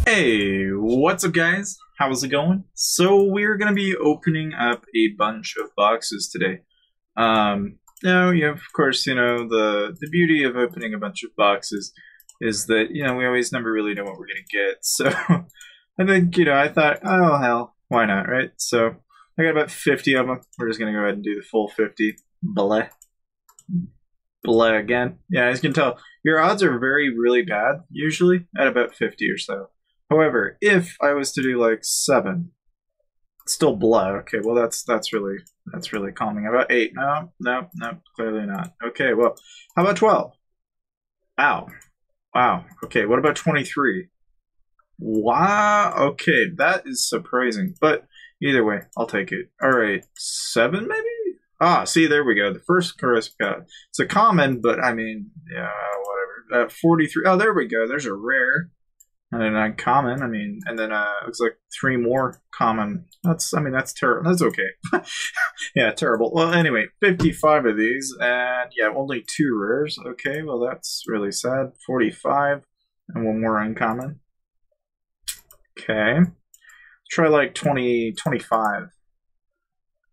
Hey, what's up guys? How's it going? So we're gonna be opening up a bunch of boxes today. Now you have, of course, the beauty of opening a bunch of boxes is that, we always never really know what we're gonna get. So I think, I thought, oh hell, why not, right? So I got about 50 of them. We're just gonna go ahead and do the full 50. Blah. Blah again. Yeah, as you can tell, your odds are really bad, usually, at about 50 or so. However, if I was to do like 7, it's still blah. Okay, well that's really calming. About 8? No, clearly not. Okay, well, how about 12? Ow. Wow. Okay, what about 23? Wow. Okay, that is surprising. But either way, I'll take it. Alright, 7 maybe? Ah, see, there we go. The first crisp got. It's a common, but I mean, yeah, whatever. 43. Oh, there we go. There's a rare. And an uncommon, and then looks like 3 more common. That's terrible. That's okay. Yeah, terrible. Well, anyway, 55 of these, and yeah, only 2 rares. Okay, well, that's really sad. 45, and 1 more uncommon. Okay. Try like 20, 25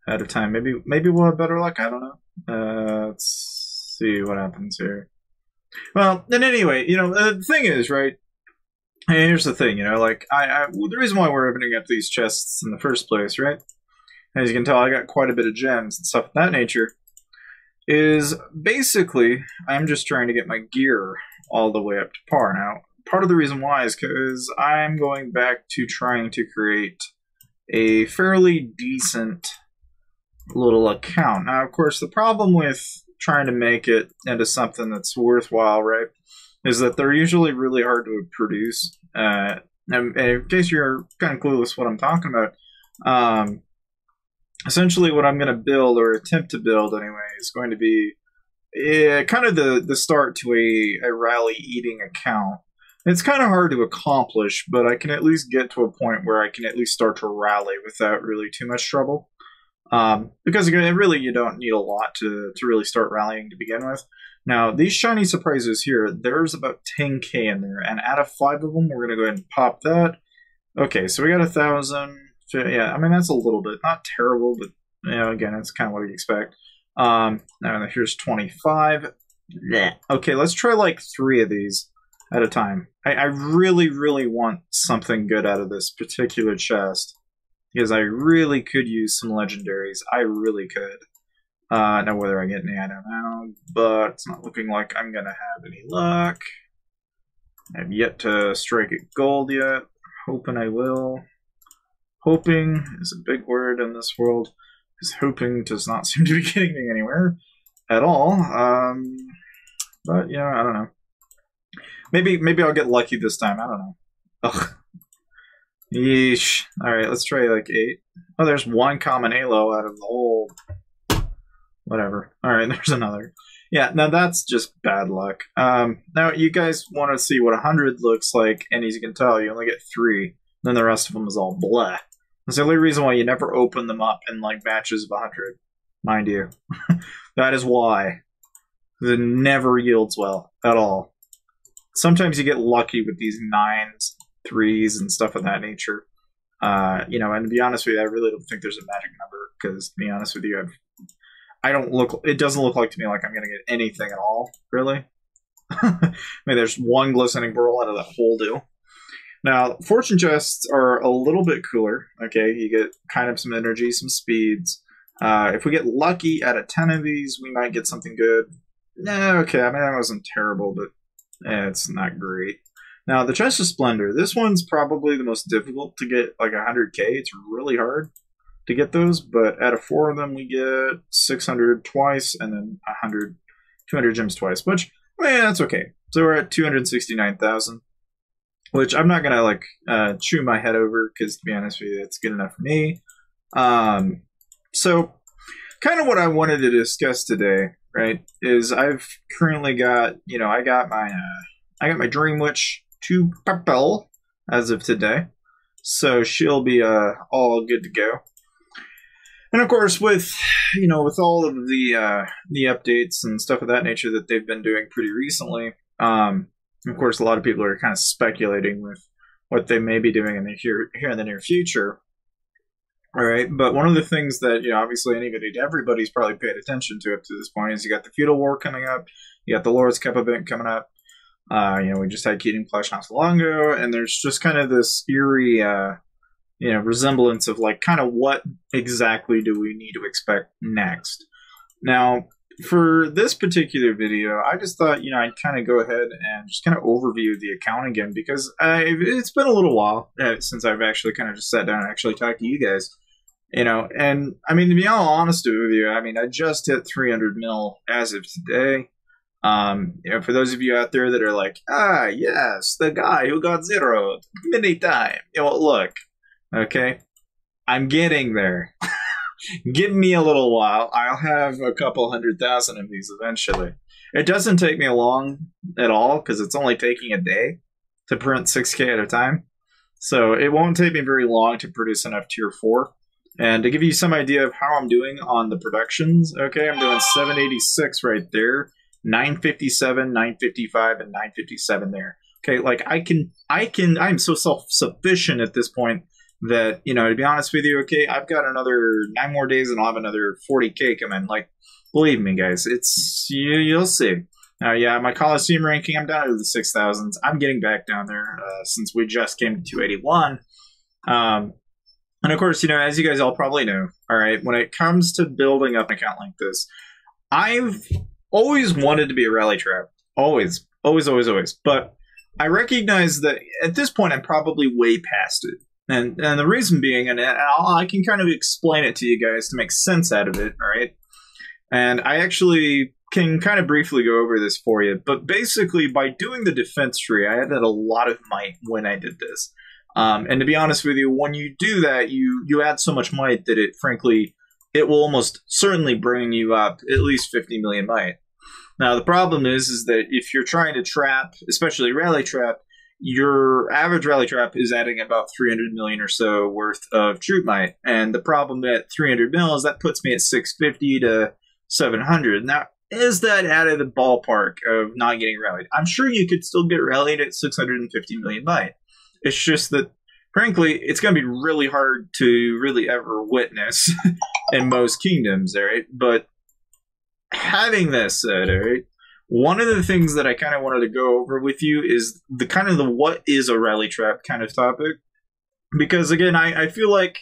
at a time. Maybe we'll have better luck. I don't know. Let's see what happens here. Well, then anyway, the thing is, right? And here's the thing, the reason why we're opening up these chests in the first place, right? As you can tell, I got quite a bit of gems and stuff of that nature. Is basically, I'm just trying to get my gear all the way up to par. Now, part of the reason why is because I'm going back to trying to create a fairly decent little account. Now, of course, the problem with trying to make it into something that's worthwhile, right, is that they're usually really hard to produce. And in case you're kind of clueless what I'm talking about, essentially what I'm going to build, or attempt to build anyway, is going to be kind of the start to a rally eating account. It's kind of hard to accomplish, but I can at least get to a point where I can at least start to rally without really too much trouble. Because again, really you don't need a lot to really start rallying to begin with. Now, these shiny surprises here, there's about 10k in there, and out of 5 of them, we're going to go ahead and pop that. Okay, so we got 1,000. Yeah, that's a little bit, not terrible, but, again, that's kind of what you expect. Now, here's 25. Yeah. Okay, let's try like 3 of these at a time. I really want something good out of this particular chest, because I really could use some legendaries. I really could. Now whether I get any, I don't know, but it's not looking like I'm gonna have any luck. I've yet to strike a gold yet. Hoping I will. Hoping is a big word in this world, because hoping does not seem to be getting me anywhere at all. But I don't know. Maybe I'll get lucky this time. I don't know. Ugh. Yeesh. Alright, let's try like 8. Oh, there's 1 common halo out of the whole... Whatever. Alright, there's another. Yeah, now that's just bad luck. Now, you guys want to see what 100 looks like, and as you can tell, you only get 3. Then the rest of them is all bleh. That's the only reason why you never open them up in, like, batches of 100. Mind you. That is why. It never yields well, at all. Sometimes you get lucky with these 9s, 3s, and stuff of that nature. And to be honest with you, I really don't think there's a magic number, because, to be honest with you, it doesn't look like to me like I'm going to get anything at all, really. There's 1 glistening pearl out of that whole deal. Now, fortune chests are a little bit cooler, okay? You get kind of some energy, some speeds. If we get lucky out of 10 of these, we might get something good. Nah, okay, that wasn't terrible, but it's not great. Now, the Chest of Splendor, this one's probably the most difficult to get, like 100k. It's really hard to get those, but out of 4 of them, we get 600 twice, and then 200 gems twice, which, that's okay. So we're at 269,000, which I'm not gonna, chew my head over, because, to be honest with you, that's good enough for me. So, kind of what I wanted to discuss today, right, is I've currently got, I got my Dream Witch to purple as of today, so she'll be all good to go. And of course, with all of the updates and stuff of that nature that they've been doing pretty recently, of course, a lot of people are kind of speculating with what they may be doing in the here in the near future. All right, but one of the things that obviously everybody's probably paid attention to up to this point is you got the feudal war coming up, you got the Lord's Cup event coming up. We just had Keating Clash not so long ago, and there's just kind of this eerie, resemblance of like kind of what exactly do we need to expect next. Now, for this particular video, I just thought, I'd kind of go ahead and just kind of overview the account again, because it's been a little while since I've actually kind of just sat down and actually talked to you guys. And I mean, to be all honest with you, I mean, I just hit 300 mil as of today. For those of you out there that are like, yes, the guy who got zeroed many times. Look, okay, I'm getting there. Give me a little while. I'll have a couple 100,000 of these eventually. It doesn't take me long at all because it's only taking a day to print 6K at a time. So it won't take me very long to produce enough tier 4. And to give you some idea of how I'm doing on the productions, okay, I'm doing 786 right there, 957, 955, and 957 there. Okay, like I'm so self-sufficient at this point that, to be honest with you, okay, I've got another 9 more days and I'll have another 40K coming. Like, believe me, guys, you'll see. Yeah, my Coliseum ranking, I'm down to the 6,000s. I'm getting back down there since we just came to 281. And of course, as you guys all probably know, all right, when it comes to building up an account like this, I've always wanted to be a rally trap. Always. But I recognize that at this point, I'm probably way past it. And the reason being, and I can kind of explain it to you guys to make sense out of it, all right? And I actually can kind of briefly go over this for you. But basically, by doing the defense tree, I added a lot of might when I did this. And to be honest with you, when you do that, you add so much might that it will almost certainly bring you up at least 50 million might. Now, the problem is that if you're trying to trap, especially rally trap, your average rally trap is adding about 300 million or so worth of troop might. And the problem at 300 mil is that puts me at 650 to 700. Now, is that out of the ballpark of not getting rallied? I'm sure you could still get rallied at 650 million might. It's just that, frankly, it's going to be really hard to really ever witness in most kingdoms, all right? But having that said, all right, one of the things that I kind of wanted to go over with you is the what is a rally trap kind of topic. Because, again, I feel like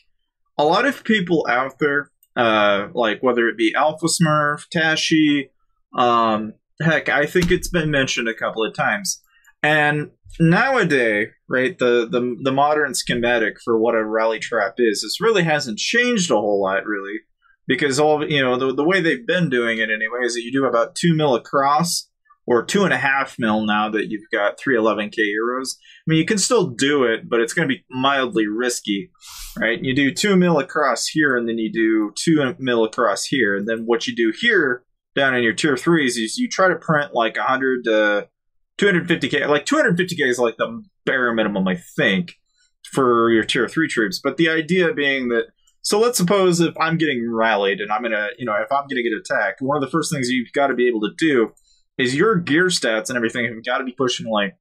a lot of people out there, like whether it be Alpha Smurf, Tashi, heck, I think it's been mentioned a couple of times. And nowadays, right, the modern schematic for what a rally trap is, this really hasn't changed a whole lot, really, because all the way they've been doing it anyway is that you do about 2 mil across, or 2.5 mil now that you've got 311k euros. I mean, you can still do it, but it's going to be mildly risky, right? You do 2 mil across here, and then you do 2 mil across here, and then what you do here down in your tier 3s is you try to print like 100 to 250k. Like 250k is like the bare minimum, I think, for your tier 3 troops. But the idea being that, so let's suppose if I'm getting rallied and I'm gonna, if I'm gonna get attacked, one of the first things you've got to be able to do is your gear stats and everything have got to be pushing like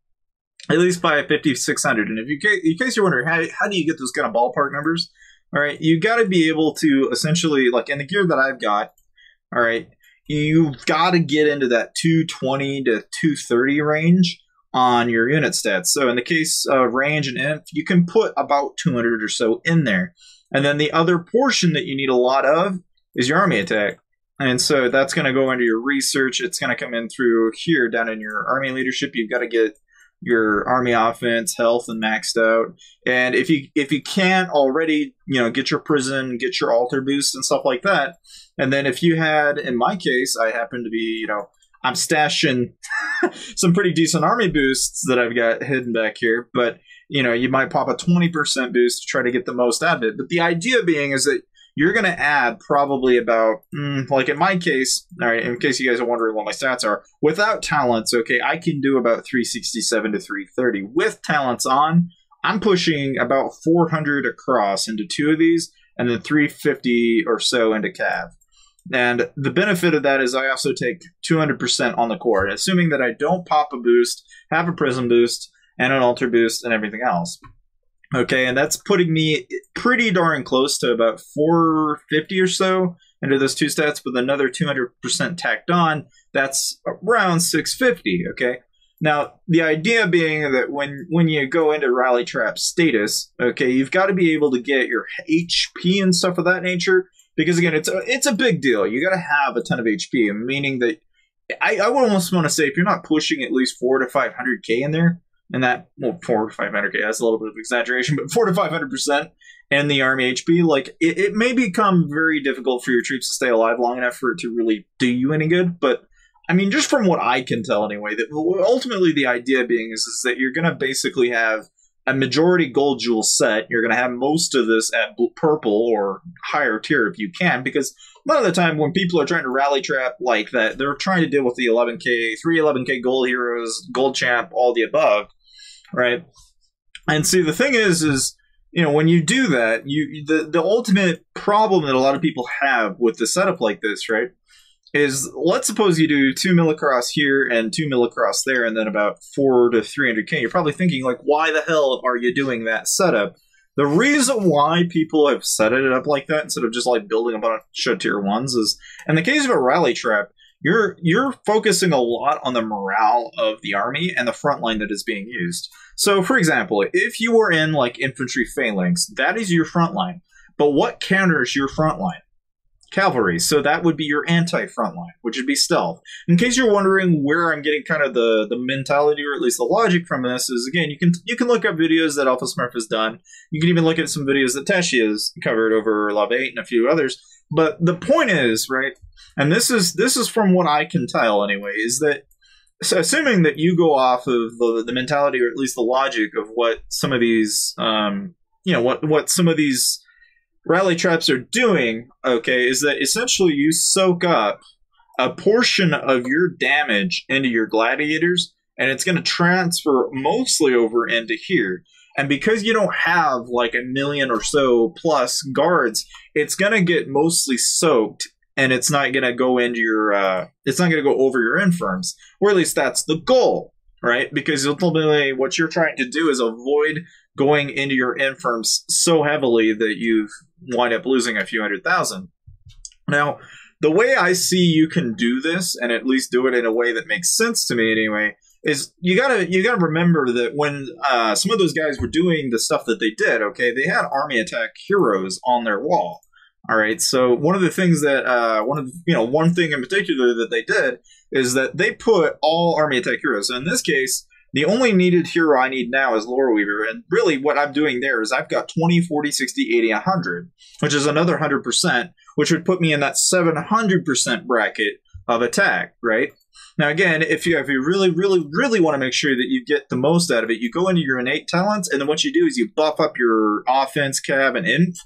at least by 5,600. And in case you're wondering how do you get those kind of ballpark numbers, all right, you got to be able to essentially, like in the gear that I've got, all right, you've got to get into that 220 to 230 range on your unit stats. So in the case of range and inf, you can put about 200 or so in there. And then the other portion that you need a lot of is your army attack. And so that's going to go into your research. It's going to come in through here down in your army leadership. You've got to get your army offense, health, and maxed out. And if you can't already, get your prison, get your altar boost and stuff like that. And then if you had, in my case, I happen to be, I'm stashing some pretty decent army boosts that I've got hidden back here. But, you might pop a 20% boost to try to get the most out of it. But the idea being is that you're going to add probably about, like in my case, all right, in case you guys are wondering what my stats are, without talents, okay, I can do about 367 to 330. With talents on, I'm pushing about 400 across into 2 of these, and then 350 or so into cav. And the benefit of that is I also take 200% on the core, assuming that I don't pop a boost, have a prism boost, and an altar boost, and everything else. Okay, and that's putting me pretty darn close to about 450 or so under those two stats, with another 200% tacked on. That's around 650. Okay. Now, the idea being that when you go into rally trap status, okay, you've got to be able to get your HP and stuff of that nature, because again, it's a big deal. You got to have a ton of HP, meaning that I would almost want to say if you're not pushing at least 400 to 500k in there, and that, well, 400 to 500k, that's a little bit of exaggeration, but 400 to 500% in the army HP, like it may become very difficult for your troops to stay alive long enough for it to really do you any good. But I mean, just from what I can tell anyway, that ultimately the idea being is that you're going to basically have a majority gold jewel set. You're going to have most of this at purple or higher tier if you can, because a lot of the time when people are trying to rally trap like that, they're trying to deal with the 11k, 311k gold heroes, gold champ, all the above, right? And see, the thing is you know, when you do that, the ultimate problem that a lot of people have with the setup like this, right, is let's suppose you do 2 millicross here and 2 millicross there, and then about 4 to 300k. You're probably thinking, like, why the hell are you doing that setup? The reason why people have set it up like that instead of just like building a bunch of tier 1s is, in the case of a rally trap, you're focusing a lot on the morale of the army and the front line that is being used. So, for example, if you are in like infantry phalanx, that is your front line. But what counters your front line? Cavalry. So that would be your anti-front line, which would be stealth. In case you're wondering where I'm getting kind of the mentality, or at least the logic from this, is, again, you can look up videos that Alpha Smurf has done. You can even look at some videos that Teshi has covered over Love 8 and a few others. But the point is, right, and this is from what I can tell anyway, is that, so assuming that you go off of the mentality, or at least the logic of what some of these, you know, what some of these rally traps are doing, okay, is that essentially you soak up a portion of your damage into your gladiators, and it's going to transfer mostly over into here. And because you don't have like 1 million or so plus guards, it's going to get mostly soaked, and it's not going to go into your, it's not going to go over your infirms, or at least that's the goal, right? Because ultimately what you're trying to do is avoid going into your infirms so heavily that you wind up losing a few 100,000. Now, the way I see you can do this, and at least do it in a way that makes sense to me anyway, is you gotta remember that when some of those guys were doing the stuff that they did, okay, they had army attack heroes on their wall. All right, so one of the things that one thing in particular that they did is that they put all army attack heroes. So in this case, the only needed hero I need now is Lore Weaver, and really what I'm doing there is I've got 20, 40, 60, 80, 100, which is another 100%, which would put me in that 700% bracket of attack, right? Now again, if you really want to make sure that you get the most out of it, you go into your innate talents, and then what you do is you buff up your offense, cav, and inf,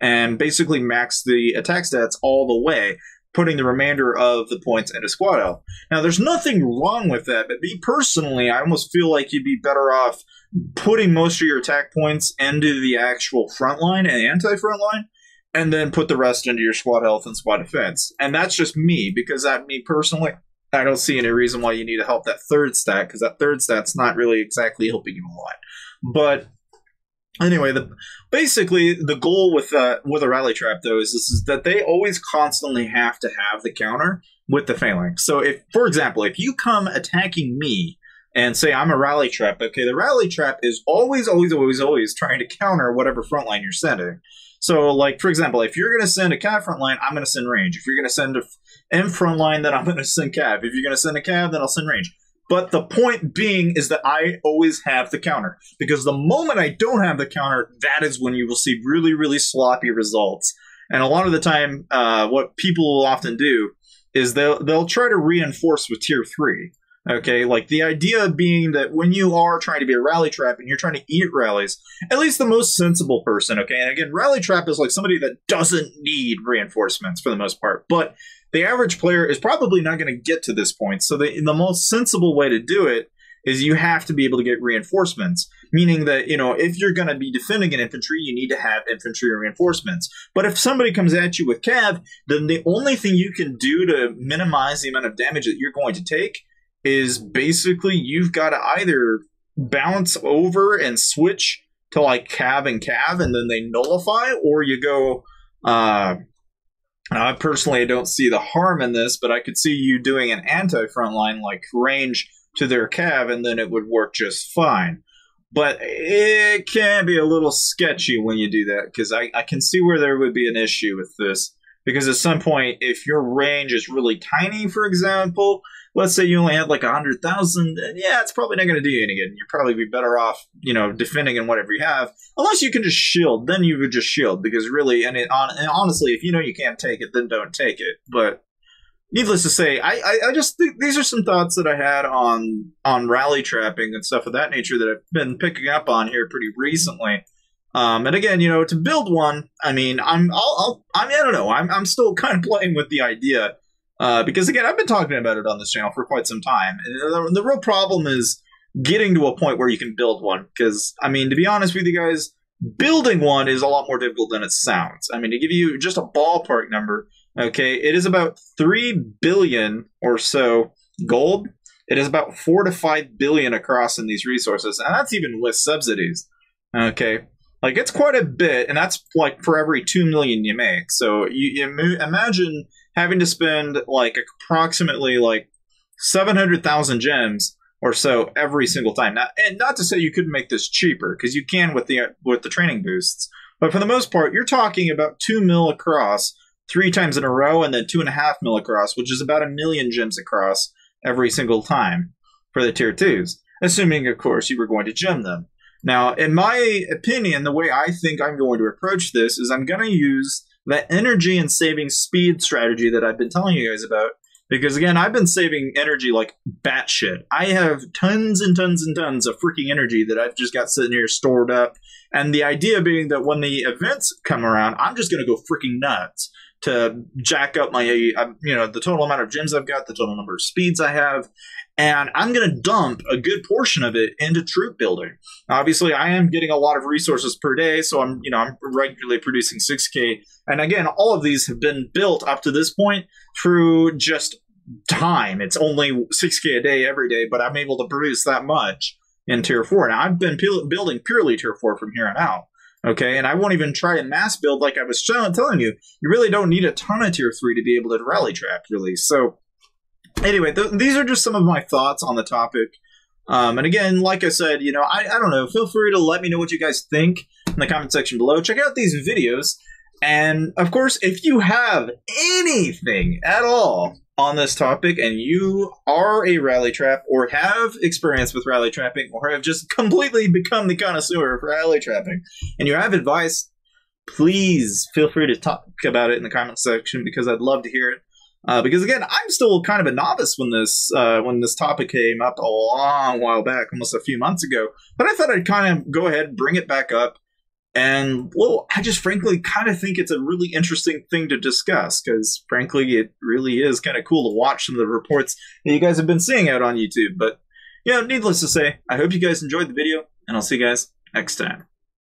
and basically max the attack stats all the way, putting the remainder of the points into squad health. Now, there's nothing wrong with that, but me personally, I almost feel like you'd be better off putting most of your attack points into the actual front line and anti-front line, and then put the rest into your squad health and squad defense. And that's just me, because me personally, I don't see any reason why you need to help that third stat, because that third stat's not really exactly helping you a lot. But anyway, basically the goal with a rally trap, though, is that they always constantly have to have the counter with the phalanx. So if, for example, if you come attacking me and say I'm a rally trap, okay, the rally trap is always trying to counter whatever front line you're sending. So, like, for example, if you're going to send a cav front line, I'm going to send range. If you're going to send a M front line, then I'm going to send cav. If you're going to send a cav, then I'll send range. But the point being is that I always have the counter, because the moment I don't have the counter, that is when you will see really sloppy results. And a lot of the time, what people will often do is they'll try to reinforce with tier 3. Okay, like the idea being that when you are trying to be a rally trap and you're trying to eat rallies, at least the most sensible person, okay, and again, rally trap is like somebody that doesn't need reinforcements for the most part, but the average player is probably not going to get to this point. So the most sensible way to do it is you have to be able to get reinforcements, meaning that, you know, if you're going to be defending an infantry, you need to have infantry reinforcements. But if somebody comes at you with cav, then the only thing you can do to minimize the amount of damage that you're going to take is basically you've got to either bounce over and switch to like cav and then they nullify, or you go. Personally, I don't see the harm in this, but I could see you doing an anti-frontline like range to their cav, and then it would work just fine. But it can be a little sketchy when you do that, because I can see where there would be an issue with this. Because at some point, if your range is really tiny, for example, let's say you only had like 100,000, yeah, it's probably not going to do you any good. You'd probably be better off, defending in whatever you have. Unless you can just shield, then you would just shield. Because really, and honestly, if you know you can't take it, then don't take it. But needless to say, I just think these are some thoughts that I had on rally trapping and stuff of that nature that I've been picking up on here pretty recently. And again, to build one, I mean, I don't know. I'm still kind of playing with the idea, because again, I've been talking about it on this channel for quite some time. And the real problem is getting to a point where you can build one. Because, I mean, to be honest with you guys, building one is a lot more difficult than it sounds. I mean, to give you just a ballpark number, okay, it is about 3 billion or so gold. It is about 4 to 5 billion across in these resources, and that's even with subsidies. Okay. Like, it's quite a bit, and that's, like, for every 2 million you make. So, you imagine having to spend, like, approximately, like, 700,000 gems or so every single time. Now, and not to say you couldn't make this cheaper, because you can with the training boosts. But for the most part, you're talking about 2 mil across 3 times in a row, and then 2.5 mil across, which is about 1 million gems across every single time for the tier 2s. Assuming, of course, you were going to gem them. Now, in my opinion, the way I think I'm going to approach this is I'm going to use that energy and saving speed strategy that I've been telling you guys about. Because, again, I've been saving energy like batshit. I have tons and tons and tons of freaking energy that I've just got sitting here stored up. And the idea being that when the events come around, I'm just going to go freaking nuts to jack up my, the total amount of gems I've got, the total number of speeds I have. And I'm going to dump a good portion of it into troop building. Obviously, I am getting a lot of resources per day, so I'm regularly producing 6K. And again, all of these have been built up to this point through just time. It's only 6K a day every day, but I'm able to produce that much in Tier 4. Now, I've been building purely Tier 4 from here on out. Okay, and I won't even try to mass build like I was telling you. You really don't need a ton of Tier 3 to be able to rally trap, really. So, anyway, these are just some of my thoughts on the topic. And again, like I said, I don't know. Feel free to let me know what you guys think in the comment section below. Check out these videos. And, of course, if you have anything at all on this topic and you are a rally trap or have experience with rally trapping or have just completely become the connoisseur of rally trapping and you have advice, please feel free to talk about it in the comment section, because I'd love to hear it. Because again, I'm still kind of a novice when this topic came up a long while back, almost a few months ago. But I thought I'd kind of go ahead and bring it back up. And, well, I just frankly kind of think it's a really interesting thing to discuss, because frankly, it really is kind of cool to watch some of the reports that you guys have been seeing out on YouTube. But, needless to say, I hope you guys enjoyed the video, and I'll see you guys next time.